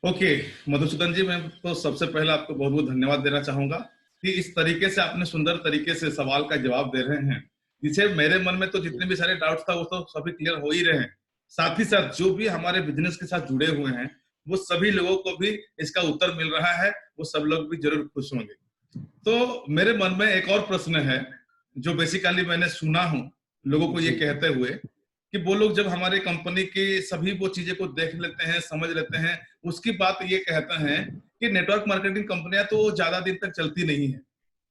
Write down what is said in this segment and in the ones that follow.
Okay Madhusudan जी, मैं तो सबसे पहले आपको बहुत बहुत धन्यवाद देना चाहूंगा कि इस तरीके से आपने सुंदर तरीके से सवाल का जवाब दे रहे हैं, जिसे मेरे मन में तो जितने भी सारे डाउट्स था वो तो सभी क्लियर हो ही रहे हैं। साथ ही साथ जो भी हमारे बिजनेस के साथ जुड़े हुए हैं वो सभी लोगों को भी इसका उत्तर मिल रहा है, वो सब लोग भी जरूर खुश होंगे। तो मेरे मन में एक और प्रश्न है जो बेसिकली मैंने सुना हूं लोगों को ये कहते हुए कि वो लोग जब हमारे कंपनी की सभी वो चीजें को देख लेते हैं, समझ लेते हैं, उसकी बात ये कहते हैं कि नेटवर्क मार्केटिंग कंपनियां तो ज्यादा दिन तक चलती नहीं है,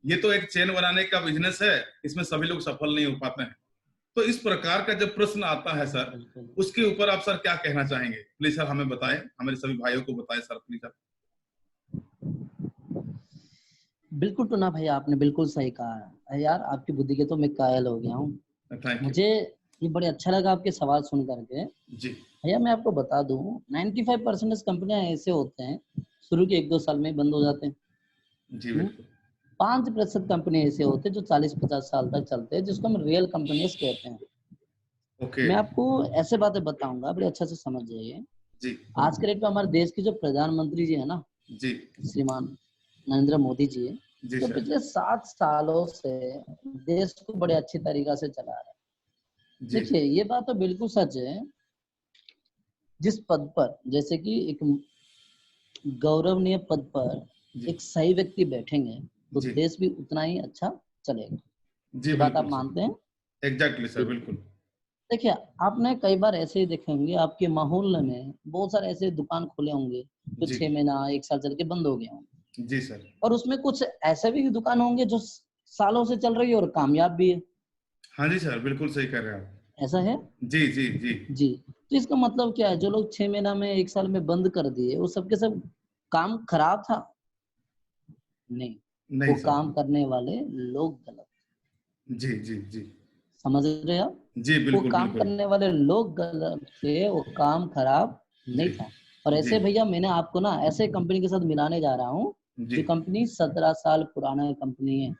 ये तो एक चेन बनाने का बिजनेस है, इसमें सभी लोग सफल नहीं हो पाते हैं। तो इस प्रकार का जब प्रश्न आता है सर, उसके ऊपर आप सर क्या कहना चाहेंगे? प्लीज सर हमें बताएं, हमारे सभी भाइयों को बताएं सर, प्लीज सर। बिल्कुल टूना भैया, आपने बिल्कुल सही कहा है यार, आपकी बुद्धि के तो मैं कायल हो गया हूँ। मुझे ये बड़े अच्छा लगा आपके सवाल सुन करके जी। भैया मैं आपको बता दूं, 95% कंपनियां ऐसे होते हैं शुरू के 1-2 साल में बंद हो जाते हैं जी। 5% कंपनी ऐसे होते हैं जो 40-50 साल तक चलते हैं, जिसको हम रियल कंपनीज कहते हैं। मैं आपको ऐसे बातें बताऊंगा, बड़े अच्छा से समझ जाइए जी। आज के डेट में हमारे देश के जो प्रधानमंत्री जी है ना जी, श्रीमान नरेंद्र मोदी जी, जो पिछले 7 सालों से देश को बड़े अच्छी तरीका से चला रहे हैं। देखिए ये बात तो बिल्कुल सच है, जिस पद पर, जैसे कि एक गौरवनीय पद पर एक सही व्यक्ति बैठेंगे तो देश भी उतना ही अच्छा चलेगा जी। बात आप मानते हैं? एग्जैक्टली सर, बिल्कुल। देखिए आपने कई बार ऐसे ही देखे होंगे, आपके माहौल में बहुत सारे ऐसे दुकान खोले होंगे जो 6 महीना 1 साल चल के बंद हो गए होंगे जी सर। और उसमें कुछ ऐसे भी दुकान होंगे जो सालों से चल रही है और कामयाब भी है। हाँ जी सर, बिल्कुल सही कह रहे हैं आप। ऐसा है जी जी जी जी। तो इसका मतलब क्या है, जो लोग 6 महीना में 1 साल में बंद कर दिए वो सबके सब काम खराब था? नहीं, वो काम करने वाले लोग गलत। जी जी जी, समझ रहे आप जी? बिल्कुल, वो काम करने वाले लोग गलत थे, वो काम खराब नहीं था। और ऐसे भैया मैंने आपको ना ऐसे कंपनी के साथ मिलाने जा रहा हूँ जो कंपनी 17 साल पुराना कंपनी है।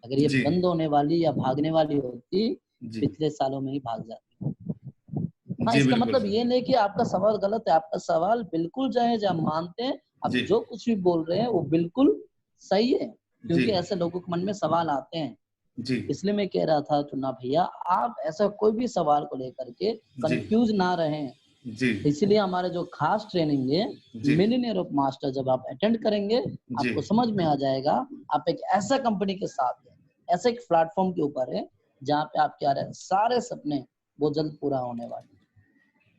अगर ये बंद होने वाली या भागने वाली होती पिछले सालों में ही भाग जाती। हाँ, इसका मतलब ये नहीं कि आपका सवाल गलत है, आपका सवाल बिल्कुल जायज, हम मानते हैं। आप जो कुछ भी बोल रहे हैं वो बिल्कुल सही है, क्योंकि ऐसे लोगों के मन में सवाल आते हैं जी। इसलिए मैं कह रहा था टुन्ना भैया, आप ऐसा कोई भी सवाल को लेकर के कंफ्यूज ना रहें जी। इसलिए हमारे जो खास ट्रेनिंग है मिलियनेयर ऑफ मास्टर, जब आप अटेंड करेंगे आपको समझ में आ जाएगा। आप एक ऐसा कंपनी के साथ है, ऐसे एक प्लेटफॉर्म के ऊपर है जहाँ पे आप क्या रहे सारे सपने वो जल्द पूरा होने वाले।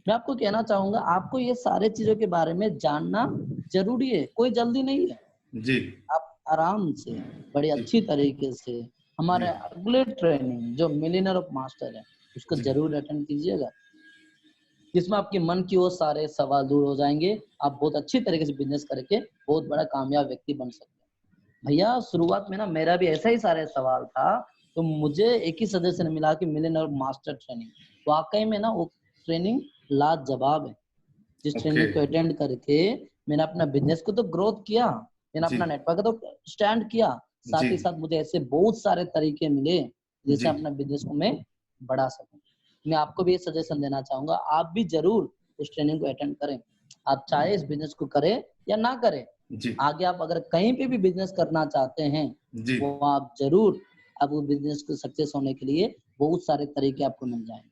मैं आपको कहना चाहूंगा, आपको ये सारे चीजों के बारे में जानना जरूरी है, कोई जल्दी नहीं है जी। आप आराम से बड़ी अच्छी तरीके से हमारे अगले ट्रेनिंग जो मिलियनेयर ऑफ मास्टर है उसको जरूर अटेंड कीजिएगा, जिसमें आपके मन की वो सारे सवाल दूर हो जाएंगे। आप बहुत अच्छी तरीके से बिजनेस करके बहुत बड़ा कामयाब व्यक्ति बन सकते हैं। भैया शुरुआत में ना मेरा भी ऐसा ही सारे सवाल था, तो मुझे एक ही सदस्य ने मिला कि मिलियनेयर मास्टर ट्रेनिंग, वाकई में ना वो ट्रेनिंग लाजवाब है। जिस ट्रेनिंग को अटेंड करके मैंने अपना बिजनेस को तो ग्रोथ किया, मैंने अपना नेटवर्क तो स्टैंड किया, साथ ही साथ मुझे ऐसे बहुत सारे तरीके मिले जिससे अपना बिजनेस को मैं बढ़ा सकूं। मैं आपको भी ये सजेशन देना चाहूंगा, आप भी जरूर उस ट्रेनिंग को अटेंड करें। आप चाहे इस बिजनेस को करें या ना करें, आगे आप अगर कहीं पे भी बिजनेस करना चाहते हैं वो आप जरूर, आप वो बिजनेस को सक्सेस होने के लिए बहुत सारे तरीके आपको मिल जाएंगे।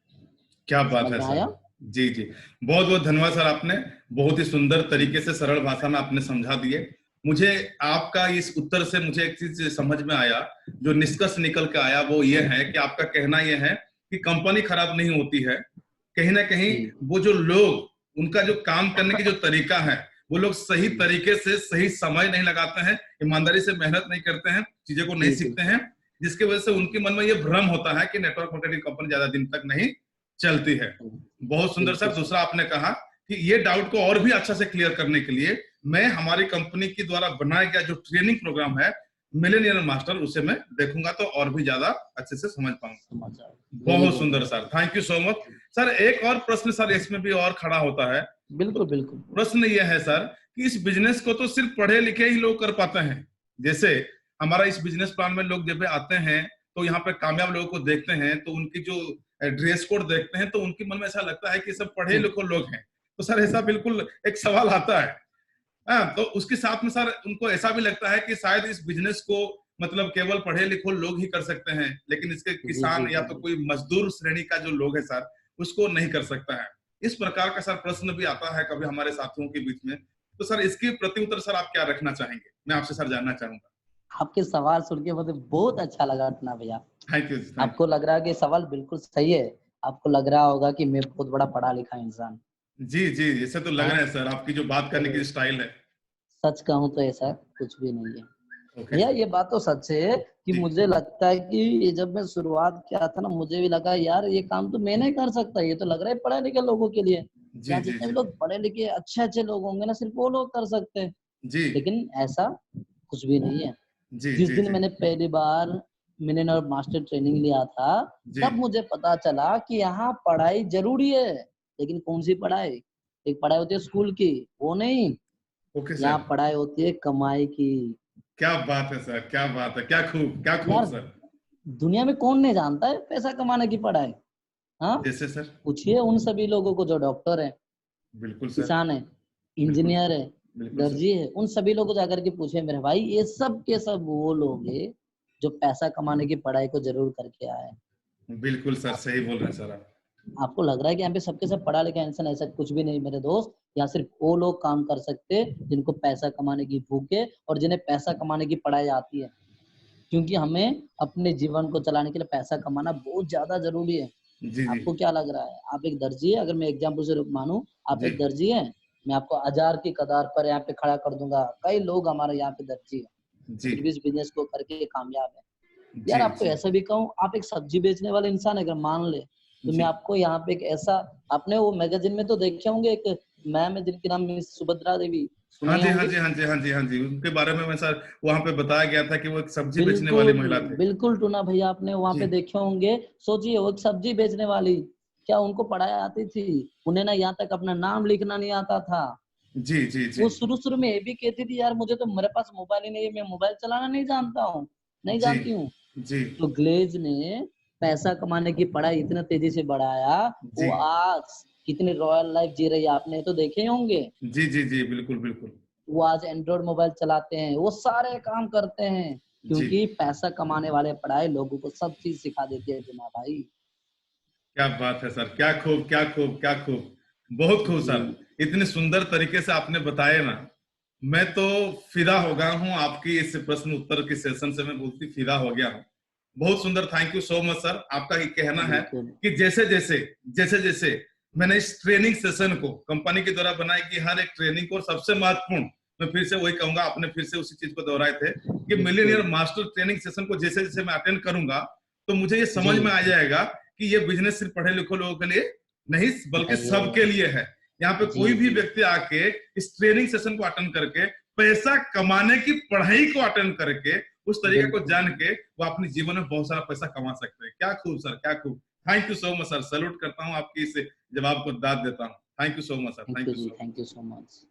क्या बात है सर, जी जी, बहुत बहुत धन्यवाद सर, आपने बहुत ही सुंदर तरीके से सरल भाषा में आपने समझा दिए। मुझे आपका इस उत्तर से मुझे एक चीज समझ में आया, जो निष्कर्ष निकल के आया वो ये है कि आपका कहना ये है कि कंपनी खराब नहीं होती है, कहीं ना कहीं वो जो लोग, उनका जो काम करने की जो तरीका है, वो लोग सही तरीके से सही समय नहीं लगाते हैं, ईमानदारी से मेहनत नहीं करते हैं, चीजें को नहीं सीखते हैं, जिसकी वजह से उनके मन में ये भ्रम होता है कि नेटवर्क मार्केटिंग कंपनी ज्यादा दिन तक नहीं चलती है। बहुत सुंदर सर। दूसरा आपने कहा कि ये डाउट को और भी अच्छा से क्लियर करने के लिए मैं हमारी कंपनी के द्वारा बनाया गया जो ट्रेनिंग प्रोग्राम है मिलियनेयर मास्टर, उसे मैं देखूंगा तो और भी ज्यादा अच्छे से समझ पाऊंगा। बहुत सुंदर sir, thank you so much sir. एक और प्रश्न सर इसमें भी और खड़ा होता है। बिल्कुल बिल्कुल। प्रश्न यह है सर कि इस बिजनेस को तो सिर्फ पढ़े लिखे ही लोग कर पाते हैं। जैसे हमारा इस बिजनेस प्लान में लोग जब आते हैं तो यहाँ पे कामयाब लोगों को देखते हैं तो उनकी जो ड्रेस कोड देखते हैं तो उनके मन में ऐसा लगता है कि सब पढ़े लिखे लोग हैं। तो सर ऐसा बिल्कुल एक सवाल आता है हाँ, तो उसके साथ में सर उनको ऐसा भी लगता है कि शायद इस बिजनेस को मतलब केवल पढ़े लिखे लोग ही कर सकते हैं, लेकिन इसके जी जी किसान या जी तो जी। कोई मजदूर श्रेणी का जो लोग है सर, उसको नहीं कर सकता है। इस प्रकार का सर प्रश्न भी आता है कभी हमारे साथियों के बीच में। तो सर इसके प्रति उत्तर सर आप क्या रखना चाहेंगे? मैं आपसे सर जानना चाहूंगा। आपके सवाल सुन के मुझे बहुत अच्छा लगा टूना भैया। थैंक यू, थैंक आपको लग रहा है कि सवाल बिल्कुल सही है। आपको लग रहा होगा कि मैं बहुत बड़ा पढ़ा लिखा इंसान। यू। जी, जी, ऐसे तो लग हाँ, रहे हैं सर, आपकी जो बात करने की पर स्टाइल है। सच कहूँ तो ऐसा कुछ भी नहीं है। ओके भैया सर। ये बात तो सच है कि जी, मुझे लगता है कि ये जब मैं शुरुआत किया था ना, मुझे भी लगा यार ये काम तो मैं नहीं कर सकता, ये तो लग रहा है पढ़े लिखे लोगों के लिए। जी, यहाँ जी, जितने भी जी। लोग पढ़े लिखे अच्छे अच्छे लोग होंगे ना, सिर्फ वो लोग कर सकते हैं। जी, लेकिन ऐसा कुछ भी नहीं है। जी, जिस जी, दिन जी। मैंने पहली बार मिलियनेयर मास्टर ट्रेनिंग लिया था, जी, तब मुझे पता चला कि यहाँ पढ़ाई ज़रूरी है, लेकिन कौन-सी पढ़ाई? एक पढ़ाई होती है स्कूल की, वो नहीं, ओके यहाँ सर। पढ़ाई होती है कमाई की। क्या बात है सर, क्या बात है! क्या खूब यार, सर। दुनिया में कौन नहीं जानता है पैसा कमाने की पढ़ाई? हाँ? जैसे सर? पूछिए उन सभी लोगों को जो डॉक्टर हैं, बिल्कुल सर, किसान है, बिल्कुल, इंजीनियर है, बिल्कुल सर। दर्जी है, उन सभी लोगों को जाकर के पूछे मेरे भाई, ये सब के सब वो लोग हैं, जो पैसा कमाने की पढ़ाई को ज़रूर करके आए हैं। बिल्कुल सर, आप सही बोल रहे हैं सर आप। आपको लग रहा है कि यहाँ पे सबके सब पढ़ा लिखा इंसान, ऐसा कुछ भी नहीं मेरे दोस्त। यहाँ सिर्फ वो लोग काम कर सकते हैं जिनको पैसा कमाने की भूख है और जिन्हें पैसा कमाने की पढ़ाई आती है। क्योंकि हमें अपने जीवन को चलाने के लिए पैसा कमाना बहुत ज़्यादा ज़रूरी है। जी, जी, आपको क्या लग रहा है? आप एक दर्जी हैं, अगर मैं एग्ज़ाम्पल से मानूँ, आप जी, एक दर्जी हैं, मैं आपको औज़ार की कतार पर यहाँ पे खड़ा कर दूँगा। कई लोग हमारे यहाँ पे दर्जी हैं, जी, फिर भी इस बिज़नेस को करके कामयाब हैं। यार जी, आपको जी, ऐसा भी कहूँ, आप एक सब्जी बेचने वाले इंसान अगर मान ले, तो मैं जी। आपको यहाँ पे एक ऐसा, आपने वो मैगज़ीन में तो देखे होंगे, एक मैम है जिनके नाम मिस सुभद्रा देवी, सुने हाँ ही जी, हाँ होंगे? जी, हाँ जी, हाँ जी, हाँ जी। उनके बारे में मैं सर वहाँ पे बताया गया था कि वो एक सब्ज़ी बेचने वाली बिल्कुल, महिला थे। बिल्कुल टूना भैया आपने वहाँ पे जी, देखे होंगे। सोचिए वो एक सब्जी बेचने वाली, क्या उनको पढ़ाई आती थी? उन्हें ना यहाँ तक अपना नाम लिखना नहीं आता था। जी, जी, जी। वो शुरू-शुरू में ये भी कहती थी यार मुझे तो, मेरे पास मोबाइल ही नहीं है, मैं मोबाइल चलाना नहीं जानता हूँ, नहीं जी, जानती हूँ। जी, तो ग्लेज ने पैसा कमाने की पढ़ाई इतना तेज़ी से बढ़ाया, जी। वो आज कितनी रॉयल लाइफ़ जी रही है, आपने तो देखे ही होंगे। जी, जी, जी, बिल्कुल, बिल्कुल। वो आज एंड्रॉयड मोबाइल चलाते हैं, वो सारे काम करते हैं, जी। क्योंकि पैसा कमाने वाले पढ़ाई लोगों को सब चीज़ सिखा देती है टूना भाई। क्या बात है सर! क्या खूब, क्या खूब, क्या खूब! बहुत खूब जी, सर। इतने सुंदर तरीके से आपने बताया ना, मैं तो फ़िदा हो गया हूँ आपकी इस प्रश्न उत्तर के सेशन से मैं बहुत ही फ़िदा हो गया हूँ। बहुत सुंदर, thank you so much sir. आपका ये कहना है बिल्कुल। कि जैसे-जैसे मैंने इस ट्रेनिंग सेशन को कंपनी के द्वारा बनाई कि हर एक ट्रेनिंग को सबसे महत्वपूर्ण, मैं फिर से वही कहूँगा, आपने फिर से उसी चीज़ को दोहराए थे कि मिलियनियर बिल्कुल। मास्टर ट्रेनिंग सेशन को जैसे-जैसे मैं अटेंड करूँगा, तो मुझे ये जी, समझ में आ जाएगा कि ये बिजनेस सिर्फ पढ़े लिखे लोगों के लिए नहीं, बल्कि नहीं सबके है। लिए है। यहाँ पे जी, कोई भी जी। व्यक्ति आके इस ट्रेनिंग सेशन को अटेंड करके पैसा कमाने की पढ़ाई को अटेंड करके उस तरीके को बिल्कुल। जान के वो अपने जीवन में बहुत सारा पैसा कमा सकते हैं। क्या खूब सर, क्या खूब। Thank you so much sir. Salute करता हूँ आपकी इस जवाब को दाद देता हूँ। Thank you so much sir. Thank thank you you जी, so much. Thank you so much.